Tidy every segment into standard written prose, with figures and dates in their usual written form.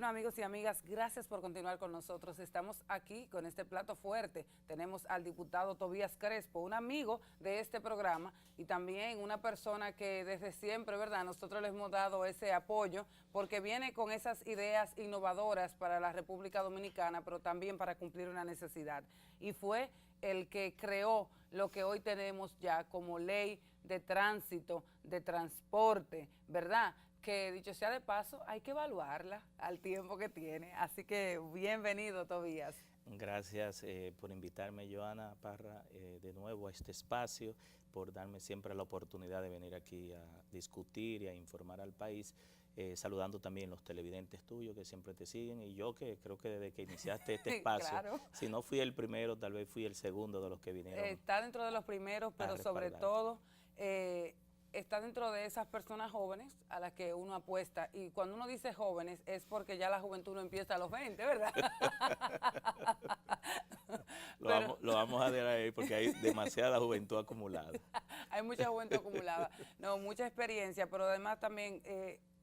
Bueno, amigos y amigas, gracias por continuar con nosotros. Estamos aquí con este plato fuerte. Tenemos al diputado Tobías Crespo, un amigo de este programa y también una persona que desde siempre, ¿verdad?, nosotros le hemos dado ese apoyo porque viene con esas ideas innovadoras para la República Dominicana, pero también para cumplir una necesidad. Y fue el que creó lo que hoy tenemos ya como ley de tránsito, de transporte, ¿verdad?, que dicho sea de paso, hay que evaluarla al tiempo que tiene. Así que bienvenido, Tobías. Gracias por invitarme, Joana Parra, de nuevo a este espacio, por darme siempre la oportunidad de venir aquí a discutir y a informar al país, saludando también los televidentes tuyos que siempre te siguen y yo que creo que desde que iniciaste este espacio, Claro. si no fui el primero, tal vez fui el segundo de los que vinieron Está dentro de los primeros, pero sobre todo está dentro de esas personas jóvenes a las que uno apuesta. Y cuando uno dice jóvenes es porque ya la juventud no empieza a los 20, ¿verdad? Lo vamos a dejar ahí porque hay demasiada juventud acumulada. Hay mucha juventud acumulada, no, mucha experiencia, pero además también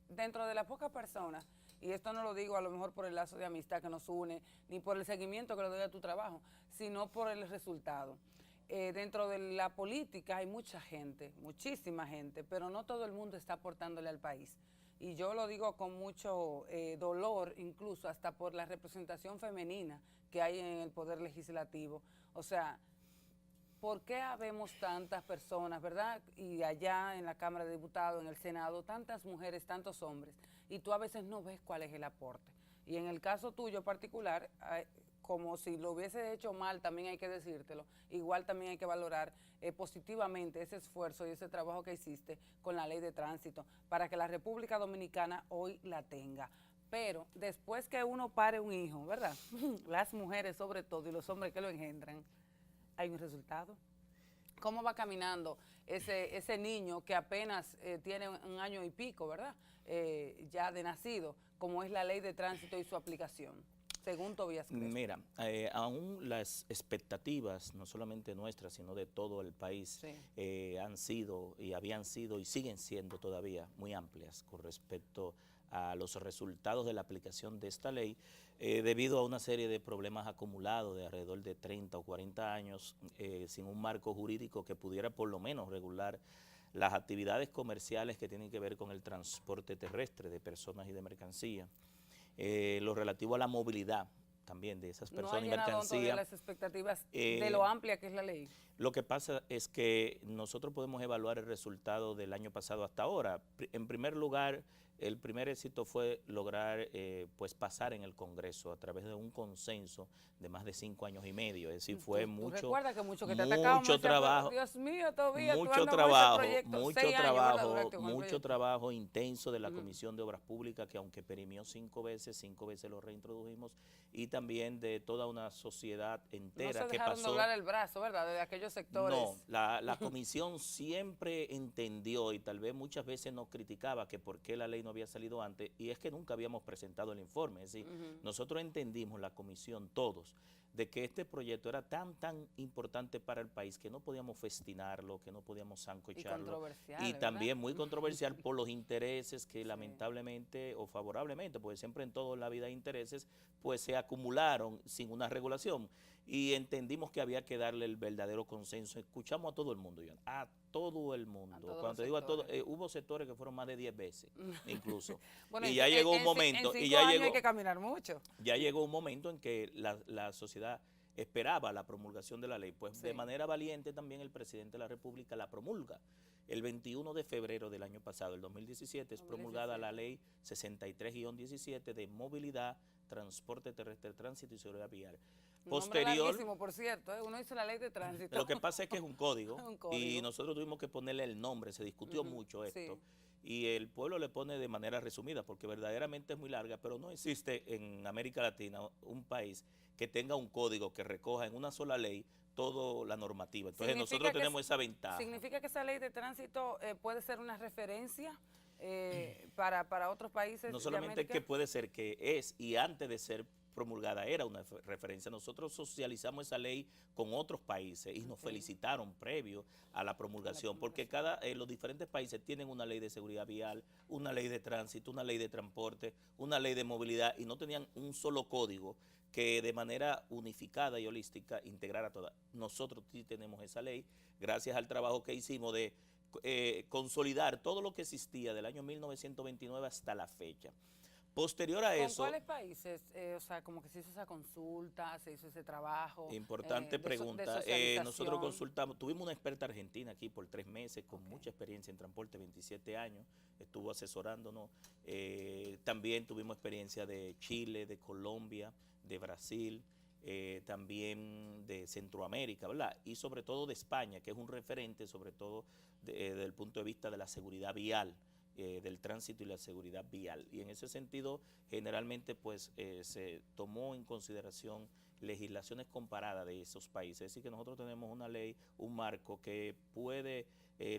dentro de las pocas personas, y esto no lo digo a lo mejor por el lazo de amistad que nos une, ni por el seguimiento que le doy a tu trabajo, sino por el resultado. Dentro de la política hay mucha gente, muchísima gente, pero no todo el mundo está aportándole al país. Y yo lo digo con mucho dolor, incluso hasta por la representación femenina que hay en el Poder Legislativo. O sea, ¿por qué habemos tantas personas, verdad? Y allá en la Cámara de Diputados, en el Senado, tantas mujeres, tantos hombres, y tú a veces no ves cuál es el aporte. Y en el caso tuyo particular, como si lo hubiese hecho mal, también hay que decírtelo, igual también hay que valorar positivamente ese esfuerzo y ese trabajo que hiciste con la ley de tránsito para que la República Dominicana hoy la tenga. Pero después que uno pare un hijo, ¿verdad? Las mujeres sobre todo y los hombres que lo engendran, hay un resultado. ¿Cómo va caminando ese niño que apenas tiene un año y pico, ¿verdad? Ya de nacido, como es la ley de tránsito y su aplicación, según Tobías Crespo? Mira, aún las expectativas, no solamente nuestras, sino de todo el país, sí, han sido y habían sido y siguen siendo todavía muy amplias con respecto a los resultados de la aplicación de esta ley, debido a una serie de problemas acumulados de alrededor de 30 o 40 años, sin un marco jurídico que pudiera por lo menos regular las actividades comerciales que tienen que ver con el transporte terrestre de personas y de mercancías. Lo relativo a la movilidad también de esas personas y mercancías. Todavía las expectativas de lo amplia que es la ley. Lo que pasa es que nosotros podemos evaluar el resultado del año pasado hasta ahora. En primer lugar, el primer éxito fue lograr pues pasar en el Congreso a través de un consenso de más de 5 años y medio. Es decir, fue mucho trabajo, Dios mío, todavía mucho trabajo intenso de la Comisión de Obras Públicas, que aunque perimió 5 veces lo reintrodujimos, y también de toda una sociedad entera que pasó. Doblar el brazo, ¿verdad?, de aquellos sectores. No, la comisión siempre entendió y tal vez muchas veces nos criticaba que por qué la ley no había salido antes, y es que nunca habíamos presentado el informe. Es decir, nosotros entendimos, la comisión, todos, de que este proyecto era tan importante para el país que no podíamos festinarlo, que no podíamos sancocharlo. Y también muy controversial por los intereses que lamentablemente o favorablemente, porque siempre en toda la vida hay intereses, pues se acumularon sin una regulación. Y entendimos que había que darle el verdadero consenso. Escuchamos a todo el mundo, John, a todo el mundo. Cuando te digo a todo, hubo sectores que fueron más de 10 veces, incluso. Bueno, y ya llegó un momento. En 5 años hay que caminar mucho. Ya llegó un momento en que la sociedad esperaba la promulgación de la ley. Pues de manera valiente también el presidente de la República la promulga. El 21 de febrero del año pasado, el 2017, es promulgada la ley 63-17 de movilidad, transporte terrestre, tránsito y seguridad vial. Posterior, por cierto, uno hizo la ley de tránsito. Lo que pasa es que es un código, y nosotros tuvimos que ponerle el nombre, se discutió mucho esto, y el pueblo le pone de manera resumida, porque verdaderamente es muy larga, pero no existe en América Latina un país que tenga un código que recoja en una sola ley toda la normativa. Entonces nosotros tenemos esa ventaja. ¿Significa que esa ley de tránsito puede ser una referencia para otros países? No solamente que puede ser, que es, y antes de ser, promulgada era una referencia. Nosotros socializamos esa ley con otros países y nos felicitaron previo a la promulgación, porque los diferentes países tienen una ley de seguridad vial, una ley de tránsito, una ley de transporte, una ley de movilidad, y no tenían un solo código que de manera unificada y holística integrara todas. Nosotros sí tenemos esa ley, gracias al trabajo que hicimos de consolidar todo lo que existía del año 1929 hasta la fecha. Posterior a ¿Con eso... cuáles países? O sea, como que se hizo esa consulta, se hizo ese trabajo. Importante pregunta. De Nosotros consultamos, tuvimos una experta argentina aquí por 3 meses con mucha experiencia en transporte, 27 años, estuvo asesorándonos. También tuvimos experiencia de Chile, de Colombia, de Brasil, también de Centroamérica, ¿verdad? Y sobre todo de España, que es un referente, sobre todo desde el punto de vista de la seguridad vial. Del tránsito y la seguridad vial. Y en ese sentido, generalmente, pues, se tomó en consideración legislaciones comparadas de esos países. Es decir, que nosotros tenemos una ley, un marco que puede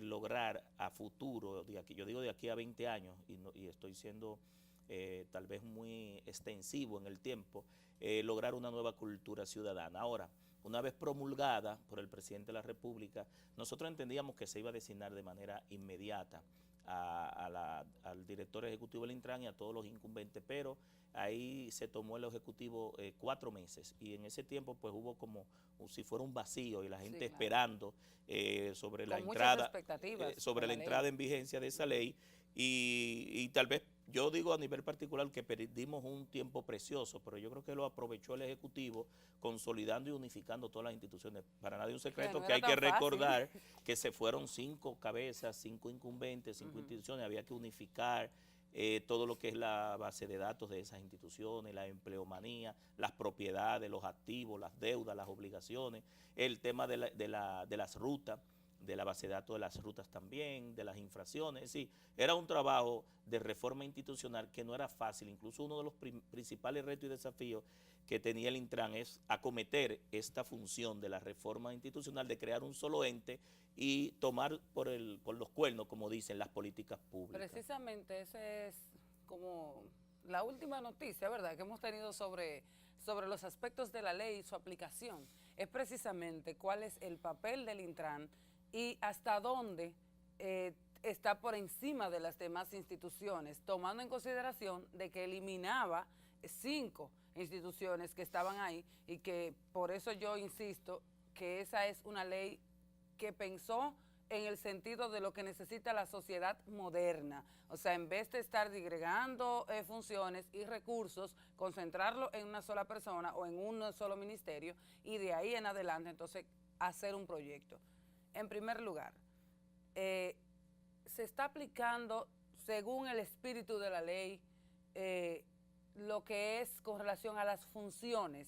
lograr a futuro, de aquí, yo digo de aquí a 20 años, y estoy siendo tal vez muy extensivo en el tiempo, lograr una nueva cultura ciudadana. Ahora, una vez promulgada por el presidente de la República, nosotros entendíamos que se iba a designar de manera inmediata al director ejecutivo del Intran y a todos los incumbentes, pero ahí se tomó el ejecutivo 4 meses, y en ese tiempo pues hubo como si fuera un vacío y la gente esperando sobre la entrada, en vigencia de esa ley, y tal vez yo digo a nivel particular que perdimos un tiempo precioso, pero yo creo que lo aprovechó el Ejecutivo consolidando y unificando todas las instituciones. Para nadie es un secreto que hay que recordar que se fueron 5 cabezas, 5 incumbentes, 5 instituciones, había que unificar todo lo que es la base de datos de esas instituciones, la empleomanía, las propiedades, los activos, las deudas, las obligaciones, el tema de las rutas, de la base de datos de las rutas también, de las infracciones. Sí, era un trabajo de reforma institucional que no era fácil. Incluso uno de los principales retos y desafíos que tenía el Intran es acometer esta función de la reforma institucional, de crear un solo ente y tomar por los cuernos, como dicen, las políticas públicas. Precisamente esa es como la última noticia, ¿verdad?, que hemos tenido sobre los aspectos de la ley y su aplicación. Es precisamente cuál es el papel del Intran y hasta dónde está por encima de las demás instituciones, tomando en consideración de que eliminaba 5 instituciones que estaban ahí, y que por eso yo insisto que esa es una ley que pensó en el sentido de lo que necesita la sociedad moderna. O sea, en vez de estar digregando funciones y recursos, concentrarlo en una sola persona o en un solo ministerio, y de ahí en adelante entonces hacer un proyecto. En primer lugar, se está aplicando según el espíritu de la ley lo que es con relación a las funciones,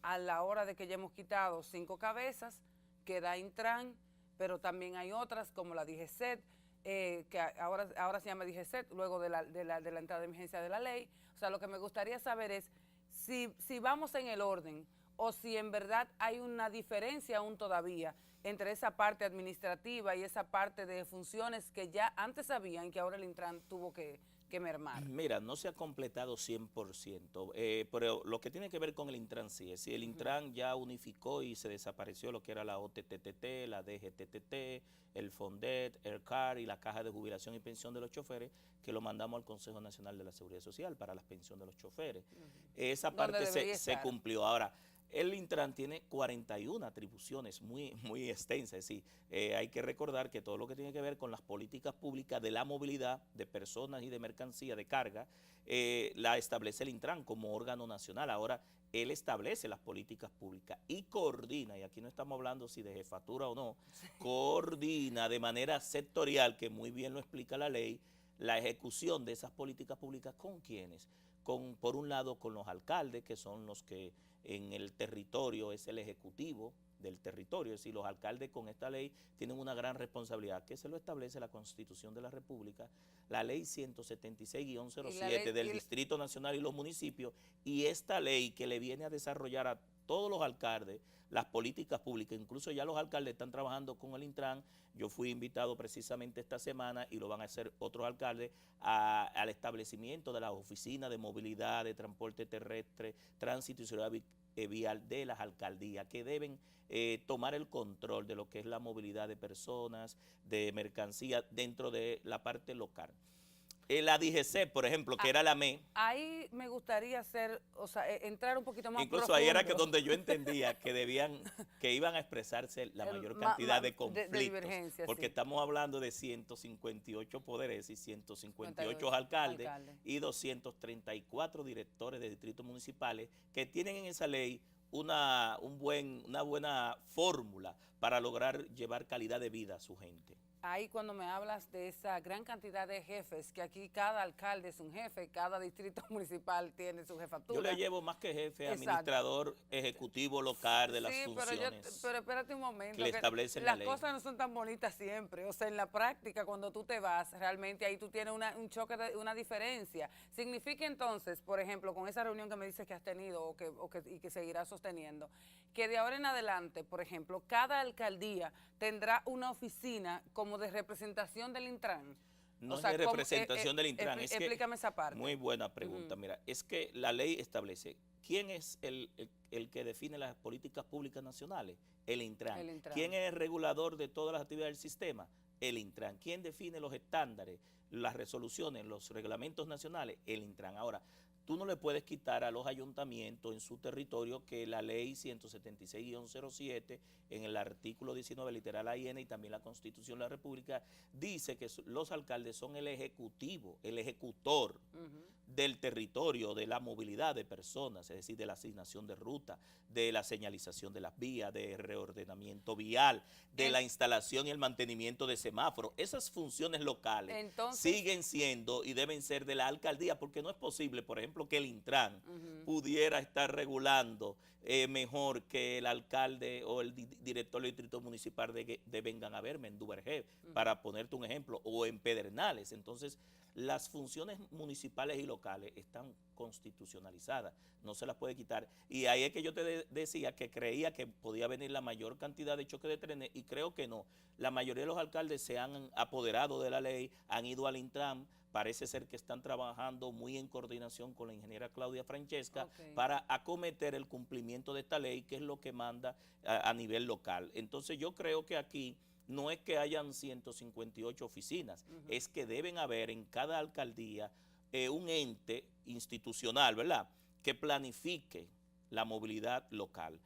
a la hora de que ya hemos quitado 5 cabezas, que da Intran, pero también hay otras como la DGCET, que ahora se llama DGCET, luego de la entrada de emergencia de la ley. O sea, lo que me gustaría saber es si vamos en el orden o si en verdad hay una diferencia aún todavía entre esa parte administrativa y esa parte de funciones que ya antes habían y que ahora el Intran tuvo que mermar. Mira, no se ha completado 100%, pero lo que tiene que ver con el Intran sí, es decir, el Intran ya unificó y se desapareció lo que era la OTTT, la DGTTT, el FONDET, el CAR y la Caja de Jubilación y Pensión de los Choferes, que lo mandamos al Consejo Nacional de la Seguridad Social para las pensiones de los choferes. Esa parte se cumplió. Ahora, el Intran tiene 41 atribuciones muy extensas, es decir, hay que recordar que todo lo que tiene que ver con las políticas públicas de la movilidad de personas y de mercancía, de carga, la establece el Intran como órgano nacional. Ahora, él establece las políticas públicas y coordina, y aquí no estamos hablando si de jefatura o no, coordina de manera sectorial, que muy bien lo explica la ley, la ejecución de esas políticas públicas. ¿Con quiénes? Por un lado, con los alcaldes, que son los que en el territorio es el ejecutivo del territorio, es decir, los alcaldes con esta ley tienen una gran responsabilidad, que se lo establece la Constitución de la República, la ley 176-07 del Distrito Nacional y los municipios, y esta ley que le viene a desarrollar a todos los alcaldes las políticas públicas, incluso ya los alcaldes están trabajando con el Intran. Yo fui invitado precisamente esta semana y lo van a hacer otros alcaldes al establecimiento de las oficinas de movilidad, de transporte terrestre, tránsito y seguridad vial de las alcaldías, que deben tomar el control de lo que es la movilidad de personas, de mercancías dentro de la parte local. La DGC, por ejemplo, que era la ME. Ahí me gustaría hacer, o sea, entrar un poquito más incluso profundo. Ahí era que donde yo entendía que iban a expresarse la mayor cantidad de conflictos. De divergencias, porque estamos hablando de 158 poderes y 158 alcaldes y 234 directores de distritos municipales que tienen en esa ley una buena fórmula para lograr llevar calidad de vida a su gente. Ahí cuando me hablas de esa gran cantidad de jefes, que aquí cada alcalde es un jefe, cada distrito municipal tiene su jefatura. Yo le llevo más que jefe, administrador ejecutivo local de las funciones. Pero espérate un momento, que le establecen la ley. Las cosas no son tan bonitas siempre. O sea, en la práctica, cuando tú te vas, realmente ahí tú tienes un choque, una diferencia. Significa entonces, por ejemplo, con esa reunión que me dices que has tenido y que seguirás sosteniendo, que de ahora en adelante, por ejemplo, cada alcaldía tendrá una oficina como de representación del Intran. No es de representación del Intran. Explícame esa parte. Muy buena pregunta. Mira, es que la ley establece quién es el que define las políticas públicas nacionales. El Intran. ¿Quién es el regulador de todas las actividades del sistema? El Intran. ¿Quién define los estándares, las resoluciones, los reglamentos nacionales? El Intran. Ahora, tú no le puedes quitar a los ayuntamientos en su territorio que la ley 176-07 en el artículo 19 literal AIN y también la Constitución de la República dice que los alcaldes son el ejecutivo, el ejecutor del territorio, de la movilidad de personas, es decir, de la asignación de ruta, de la señalización de las vías, de reordenamiento vial, de la instalación y el mantenimiento de semáforos. Esas funciones locales siguen siendo y deben ser de la alcaldía, porque no es posible, por ejemplo, que el Intran pudiera estar regulando mejor que el alcalde o el director del distrito municipal de Vengan a Verme, en Duvergé, para ponerte un ejemplo, o en Pedernales. Entonces, las funciones municipales y locales están constitucionalizadas, no se las puede quitar. Y ahí es que yo te decía que creía que podía venir la mayor cantidad de choques de trenes, y creo que no. La mayoría de los alcaldes se han apoderado de la ley, han ido al Intran. Parece ser que están trabajando muy en coordinación con la ingeniera Claudia Francesca para acometer el cumplimiento de esta ley, que es lo que manda a nivel local. Entonces yo creo que aquí no es que hayan 158 oficinas, es que deben haber en cada alcaldía un ente institucional, ¿verdad?, que planifique la movilidad local,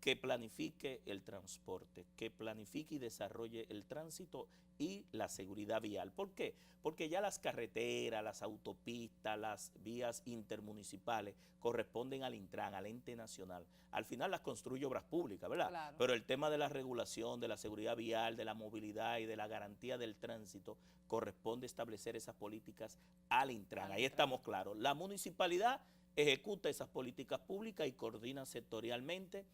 que planifique el transporte, que planifique y desarrolle el tránsito y la seguridad vial. ¿Por qué? Porque ya las carreteras, las autopistas, las vías intermunicipales corresponden al Intran, al ente nacional. Al final las construye Obras Públicas, ¿verdad? Claro. Pero el tema de la regulación, de la seguridad vial, de la movilidad y de la garantía del tránsito, corresponde establecer esas políticas al Intran. Ahí estamos claros. La municipalidad ejecuta esas políticas públicas y coordina sectorialmente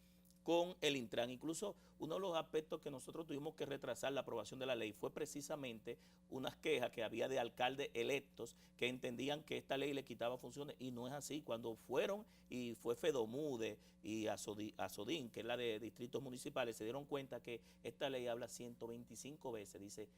con el Intran. Incluso uno de los aspectos que nosotros tuvimos que retrasar la aprobación de la ley fue precisamente unas quejas que había de alcaldes electos que entendían que esta ley le quitaba funciones, y no es así. Cuando fueron y fue FEDOMUDE y ASODIN, que es la de distritos municipales, se dieron cuenta que esta ley habla 125 veces, dice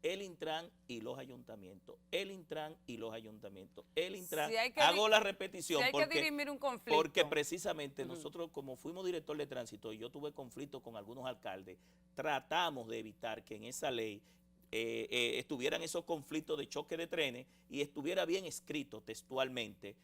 el Intran y los ayuntamientos, el Intran y los ayuntamientos, el Intran. Hago la repetición hay que dirimir un conflicto. Porque precisamente nosotros, como fuimos director de tránsito y yo tuve conflicto con algunos alcaldes, tratamos de evitar que en esa ley estuvieran esos conflictos de choque de trenes y estuviera bien escrito textualmente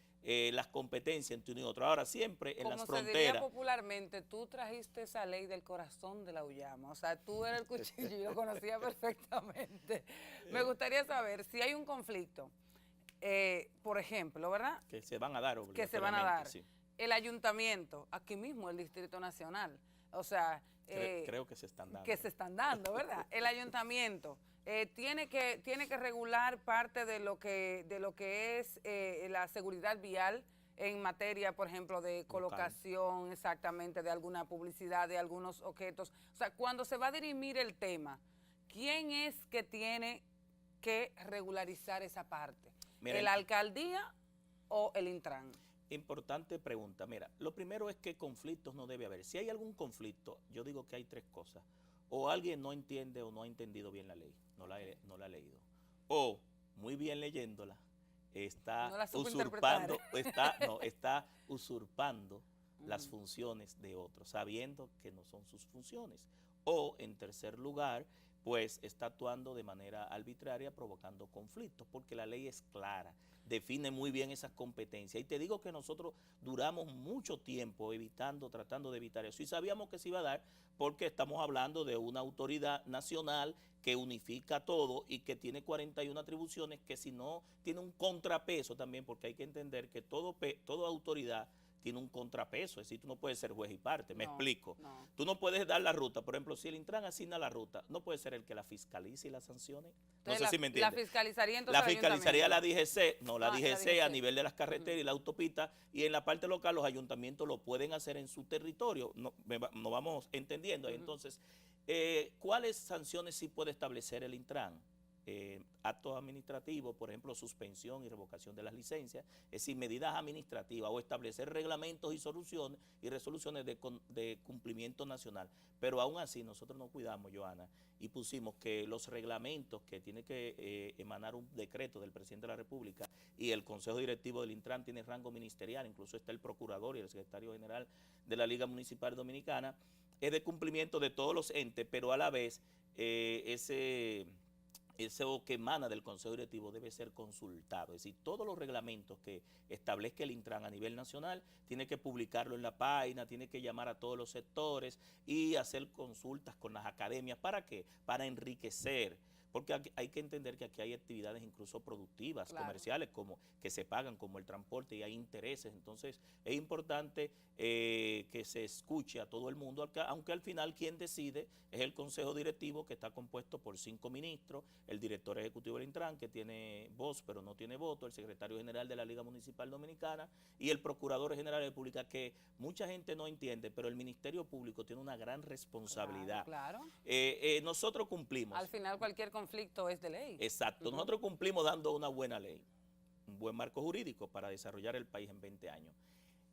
las competencias entre uno y otro. Ahora, siempre en las fronteras. Como se diría popularmente, tú trajiste esa ley del corazón de la Uyama. O sea, tú eres el cuchillo y lo conocía perfectamente. Me gustaría saber si hay un conflicto, por ejemplo, ¿verdad? Que se van a dar obligatoriamente. Que se van a dar. Sí. El ayuntamiento, aquí mismo el Distrito Nacional. O sea, creo que se están dando. Que se están dando, ¿verdad? El ayuntamiento tiene que regular parte de lo que es la seguridad vial en materia, por ejemplo, de colocación, local. Exactamente, de alguna publicidad, de algunos objetos. O sea, cuando se va a dirimir el tema, ¿quién es que tiene que regularizar esa parte? Miren, ¿la alcaldía o el Intran? Importante pregunta. Mira, lo primero es que conflictos no debe haber. Si hay algún conflicto, yo digo que hay tres cosas. O alguien no entiende o no ha entendido bien la ley, no la ha leído. O, muy bien leyéndola, está No la supo usurpando, interpretar. está usurpando las funciones de otros, sabiendo que no son sus funciones. O, en tercer lugar, pues está actuando de manera arbitraria, provocando conflictos, porque la ley es clara, define muy bien esas competencias. Y te digo que nosotros duramos mucho tiempo tratando de evitar eso. Y sabíamos que se iba a dar porque estamos hablando de una autoridad nacional que unifica todo y que tiene 41 atribuciones, que si no tiene un contrapeso también, porque hay que entender que toda autoridad tiene un contrapeso, es decir, tú no puedes ser juez y parte, me explico. No. Tú no puedes dar la ruta, por ejemplo, si el Intran asigna la ruta, no puede ser el que la fiscalice y la sancione. No sé si me entiendes. La fiscalizaría entonces la fiscalizaría la DGC, no, la DGC a nivel de las carreteras y la autopista, y en la parte local los ayuntamientos lo pueden hacer en su territorio, no vamos entendiendo. Entonces, ¿cuáles sanciones sí puede establecer el Intran? Actos administrativos, por ejemplo, suspensión y revocación de las licencias, es decir, medidas administrativas o establecer reglamentos y resoluciones de cumplimiento nacional. Pero aún así nosotros nos cuidamos, Johanna, y pusimos que los reglamentos que tiene que emanar un decreto del presidente de la República y el Consejo Directivo del Intran tiene rango ministerial, incluso está el procurador y el secretario general de la Liga Municipal Dominicana, es de cumplimiento de todos los entes, pero a la vez eso que emana del Consejo Directivo debe ser consultado. Es decir, todos los reglamentos que establezca el Intran a nivel nacional, tiene que publicarlo en la página, tiene que llamar a todos los sectores y hacer consultas con las academias. ¿Para qué? Para enriquecer. Porque hay que entender que aquí hay actividades incluso productivas, comerciales, como que se pagan, como el transporte, y hay intereses. Entonces, es importante que se escuche a todo el mundo, aunque al final quien decide es el Consejo Directivo, que está compuesto por 5 ministros, el director ejecutivo del Intran, que tiene voz pero no tiene voto, el secretario general de la Liga Municipal Dominicana y el Procurador General de la República, que mucha gente no entiende, pero el Ministerio Público tiene una gran responsabilidad. Claro. Nosotros cumplimos. Al final cualquier conflicto es de ley. Exacto. Nosotros cumplimos dando una buena ley, un buen marco jurídico para desarrollar el país en 20 años.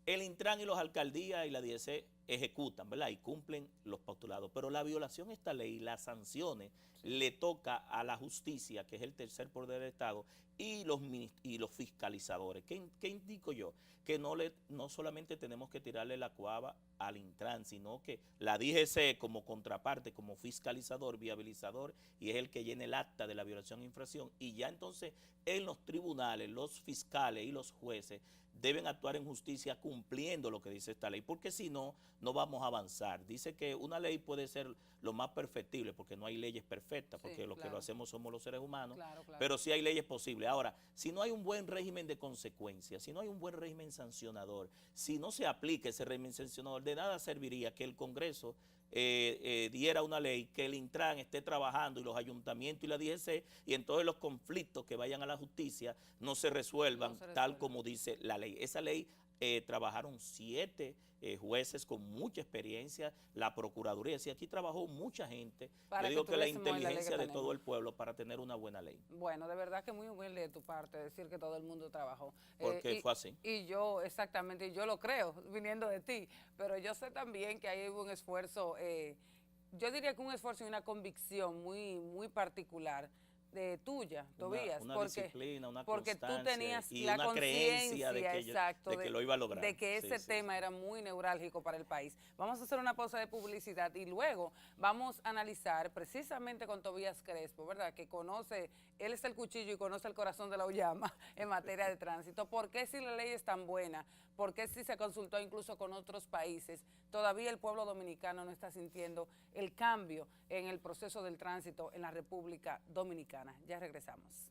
El Intran y las alcaldías y la DGC ejecutan, ¿verdad? Y cumplen los postulados. Pero la violación de esta ley, las sanciones, le toca a la justicia, que es el tercer poder del Estado, y los fiscalizadores. ¿Qué indico yo? Que no solamente tenemos que tirarle la cuava al Intran, sino que la DGC como contraparte, como fiscalizador, viabilizador, y es el que llena el acta de la violación e infracción, y ya entonces en los tribunales, los fiscales y los jueces deben actuar en justicia cumpliendo lo que dice esta ley, porque si no, no vamos a avanzar. Dice que una ley puede ser lo más perfectible, porque no hay leyes perfectas, porque sí, que lo hacemos somos los seres humanos, pero sí hay leyes posibles. Ahora, si no hay un buen régimen de consecuencias, si no hay un buen régimen sancionador, si no se aplica ese régimen sancionador, de nada serviría que el Congreso diera una ley, que el Intran esté trabajando y los ayuntamientos y la DGC, y entonces los conflictos que vayan a la justicia no se resuelvan tal como dice la ley. Esa ley trabajaron 7 jueces con mucha experiencia, la Procuraduría, y aquí trabajó mucha gente. Yo digo que la inteligencia de todo el pueblo para tener una buena ley. Bueno, de verdad que muy humilde de tu parte decir que todo el mundo trabajó. Porque fue así. Y yo, exactamente, yo lo creo, viniendo de ti, pero yo sé también que hay un esfuerzo, yo diría que un esfuerzo y una convicción muy particular tuya, Tobías, una disciplina, una porque tú tenías y la una creencia de que lo iba a lograr. De que ese tema era muy neurálgico para el país. Vamos a hacer una pausa de publicidad y luego vamos a analizar precisamente con Tobías Crespo, ¿verdad? Que conoce, él es el cuchillo y conoce el corazón de la uyama en materia de tránsito. ¿Por qué si la ley es tan buena? ¿Por qué si se consultó incluso con otros países? Todavía el pueblo dominicano no está sintiendo el cambio en el proceso del tránsito en la República Dominicana. Ya regresamos.